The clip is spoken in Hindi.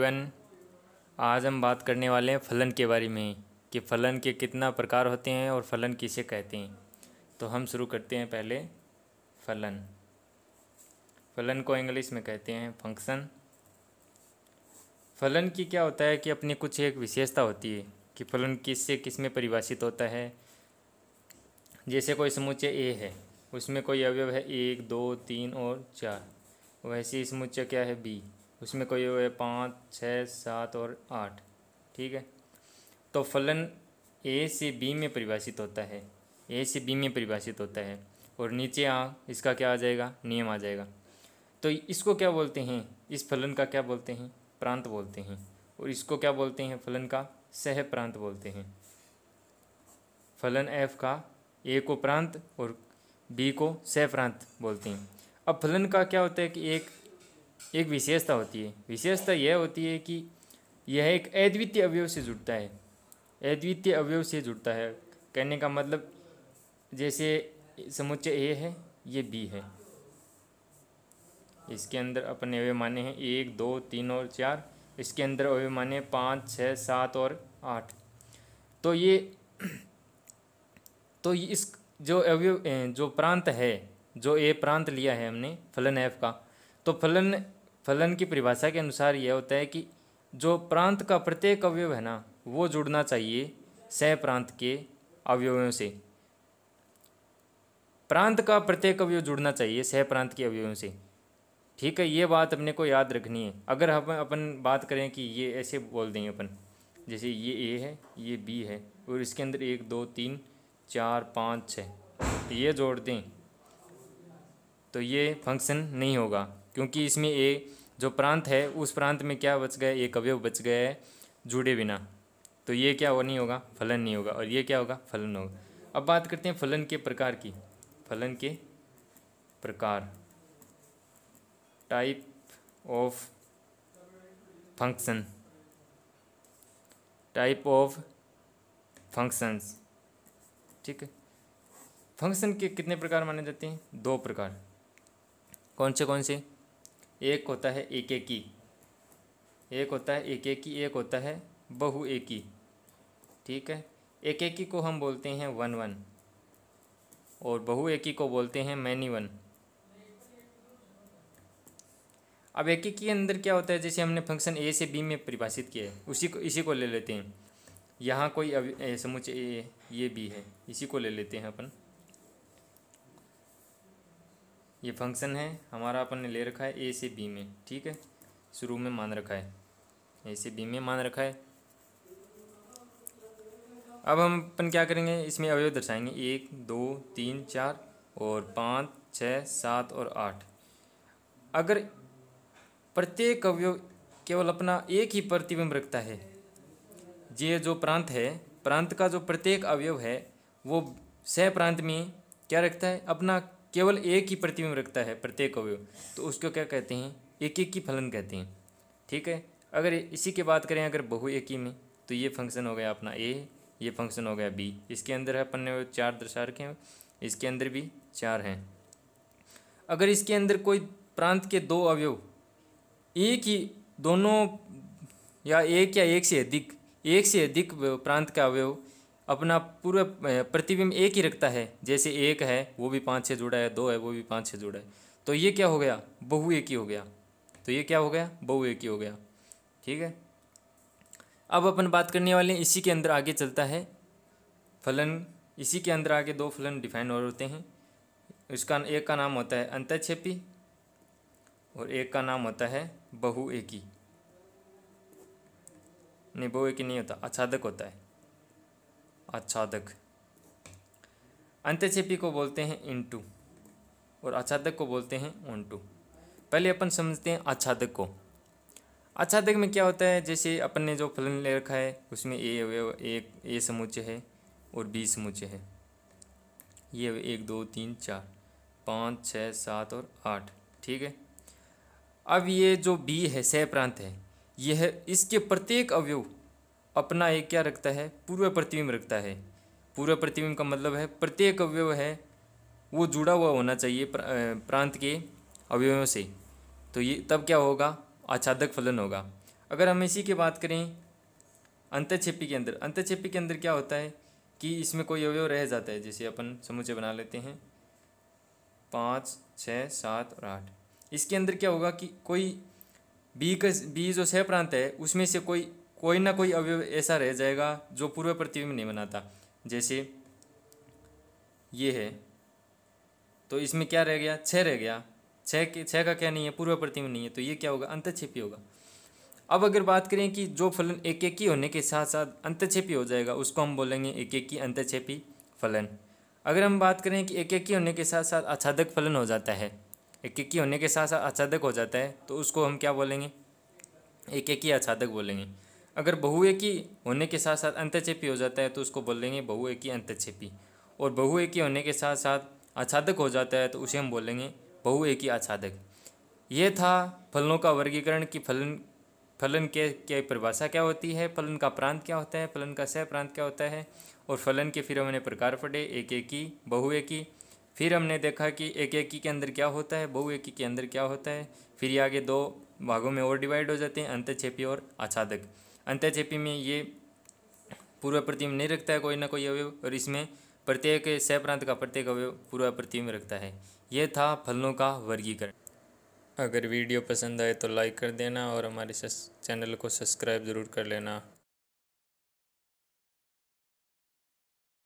एवरीवन, आज हम बात करने वाले हैं फलन के बारे में कि फलन के कितना प्रकार होते हैं और फलन किसे कहते हैं। तो हम शुरू करते हैं पहले फलन। फलन को इंग्लिश में कहते हैं फंक्शन। फलन की क्या होता है कि अपनी कुछ एक विशेषता होती है कि फलन किससे किस में परिभाषित होता है। जैसे कोई समुच्चय ए है, उसमें कोई अवयव है 1, 2, 3 और 4। वैसे ही समुच्चय क्या है बी, उसमें कोई अवयव है 5, 6, 7 और 8। ठीक है, तो फलन ए से बी में परिभाषित होता है, ए से बी में परिभाषित होता है। और नीचे इसका क्या आ जाएगा, नियम आ जाएगा। तो इसको क्या बोलते हैं, इस फलन का क्या बोलते हैं, प्रांत बोलते हैं। और इसको क्या बोलते हैं, फलन का सह प्रांत बोलते हैं। फलन एफ का ए को प्रांत और बी को सह प्रांत बोलते हैं। अब फलन का क्या होता है कि एक विशेषता होती है। विशेषता यह होती है कि यह एक अद्वितीय अवयव से जुड़ता है। अद्वितीय अवयव से जुड़ता है कहने का मतलब, जैसे समुच्चय ए है, ये बी है, इसके अंदर अपने अवयव माने हैं 1, 2, 3 और 4। इसके अंदर अवयव माने 5, 6, 7 और 8। तो इस जो अवयव जो प्रांत है, जो ए प्रांत लिया है हमने फलन एफ का, तो फलन की परिभाषा के अनुसार यह होता है कि जो प्रांत का प्रत्येक अवयव है ना, वो जुड़ना चाहिए सह प्रांत के अवयवों से। प्रांत का प्रत्येक अवयव जुड़ना चाहिए सह प्रांत के अवयवों से। ठीक है, ये बात अपने को याद रखनी है। अगर हम अपन बात करें कि ये ऐसे बोल देंगे अपन, जैसे ये ए है, ये बी है और इसके अंदर 1, 2, 3, 4, 5, 6, तो ये जोड़ दें तो ये फंक्शन नहीं होगा, क्योंकि इसमें ए जो प्रांत है उस प्रांत में क्या बच गया, एक अवयव बच गया है जुड़े बिना। तो ये क्या वो नहीं होगा, फलन नहीं होगा। और ये क्या होगा, फलन होगा। अब बात करते हैं फलन के प्रकार की। फलन के प्रकार, type of function, type of functions. ठीक है, फंक्शन के कितने प्रकार माने जाते हैं, 2 प्रकार। कौन से? एक होता है एक एकी, एक होता है एक एकी, एक होता है बहु एकी। ठीक है, एक एकी को हम बोलते हैं 1, 1 और बहु एकी को बोलते हैं मैनी 1। अब एक एकी के अंदर क्या होता है, जैसे हमने फंक्शन ए से बी में परिभाषित किया है, इसी को ले लेते हैं। यहाँ कोई समुच्चय ए, ये बी है, इसी को ले लेते हैं अपन। ये फंक्शन है हमारा, अपन ने ले रखा है ए से बी में। ठीक है, शुरू में मान रखा है ए से बी में मान रखा है। अब हम अपन क्या करेंगे, इसमें अवयव दर्शाएंगे 1, 2, 3, 4 और 5, 6, 7 और 8। अगर प्रत्येक अवयव केवल अपना एक ही प्रतिबिंब रखता है, ये जो प्रांत है, प्रांत का जो प्रत्येक अवयव है वो सह प्रांत में क्या रखता है, अपना केवल एक ही प्रतिबिंब रखता है प्रत्येक अवयव, तो उसको क्या कहते हैं, एक एकी फलन कहते हैं। ठीक है, अगर इसी की बात करें अगर बहु एकी में, तो ये फंक्शन हो गया अपना ए, ये फंक्शन हो गया बी। इसके अंदर है अपन ने 4 दर्शा रखे हैं, इसके अंदर भी 4 हैं। अगर इसके अंदर कोई प्रांत के 2 अवयव एक ही, दोनों या एक से अधिक प्रांत का अवयव अपना पूरा प्रतिबिंब एक ही रखता है, जैसे 1 है वो भी 5 से जुड़ा है, 2 है वो भी 5 से जुड़ा है, तो ये क्या हो गया, बहु एकी हो गया। तो ये क्या हो गया, बहु एकी हो गया। ठीक है, अब अपन बात करने वाले हैं, इसी के अंदर आगे चलता है फलन। इसी के अंदर आगे 2 फलन डिफाइन और होते हैं। इसका एक का नाम होता है अंतःक्षेपी और एक का नाम होता है बहु एकी। नहीं, बहु एकी नहीं होता, आच्छादक होता है, आच्छादक। अंतःक्षेपी को बोलते हैं इनटू और आच्छादक को बोलते हैं ऑनटू। पहले अपन समझते हैं आच्छादक को। आच्छादक में क्या होता है, जैसे अपन ने जो फलन ले रखा है उसमें ए समुच्चय है और बी समुच्चय है। ये 1, 2, 3, 4, 5, 6, 7 और 8। ठीक है, अब ये जो बी है सह प्रांत है, यह इसके प्रत्येक अवयव अपना एक क्या रखता है, पूर्व प्रतिबिंब रखता है। पूर्व प्रतिबिंब का मतलब है प्रत्येक अवयव है वो जुड़ा हुआ होना चाहिए प्रांत के अवयवों से, तो ये तब क्या होगा, आच्छादक फलन होगा। अगर हम इसी की बात करें अंतःक्षेपी के अंदर क्या होता है कि इसमें कोई अवयव रह जाता है। जैसे अपन समुच्चय बना लेते हैं 5, 6, 7 और 8। इसके अंदर क्या होगा कि कोई बी जो सह प्रांत है उसमें से कोई ना कोई अवयव ऐसा रह जाएगा जो पूर्व प्रतिबिंब नहीं बनाता। जैसे ये है तो इसमें क्या रह गया, 6 रह गया। 6 का क्या नहीं है, पूर्व प्रतिबिंब नहीं है, तो ये क्या होगा, अंतःक्षेपी होगा। अब अगर बात करें कि जो फलन एक एक ही होने के साथ साथ अंतःक्षेपी हो जाएगा उसको हम बोलेंगे एक एक ही अंतःक्षेपी फलन। अगर हम बात करें कि एक एक ही होने के साथ साथ आच्छादक फलन हो जाता है, एक एक ही होने के साथ साथ आच्छादक हो जाता है, तो उसको हम क्या बोलेंगे, एक एक ही आच्छादक बोलेंगे। अगर बहुएकी होने के साथ साथ अंतःक्षेपी हो जाता है तो उसको बोलेंगे बहुएकी अंतःक्षेपी। और बहुएकी होने के साथ साथ आच्छादक हो जाता है तो उसे हम बोलेंगे बहुएकी आच्छादक। ये था फलनों का वर्गीकरण कि फलन के परिभाषा क्या होती है, फलन का प्रांत क्या होता है, फलन का सह प्रांत क्या होता है, और फलन के फिर हमने प्रकार पढ़े, एक एकी, बहुएकी। फिर हमने देखा कि एक एकी के अंदर क्या होता है, बहुएकी के अंदर क्या होता है। फिर ये आगे दो भागों में और डिवाइड हो जाते हैं, अंतःक्षेपी और आच्छादक। अंतःक्षेपी में ये पूर्व प्रतिबिंब नहीं रखता है कोई ना कोई अवयव, और इसमें प्रत्येक सह प्रांत का प्रत्येक अवयव पूर्व प्रतिबिंब रखता है। यह था फलनों का वर्गीकरण। अगर वीडियो पसंद आए तो लाइक कर देना और हमारे चैनल को सब्सक्राइब ज़रूर कर लेना।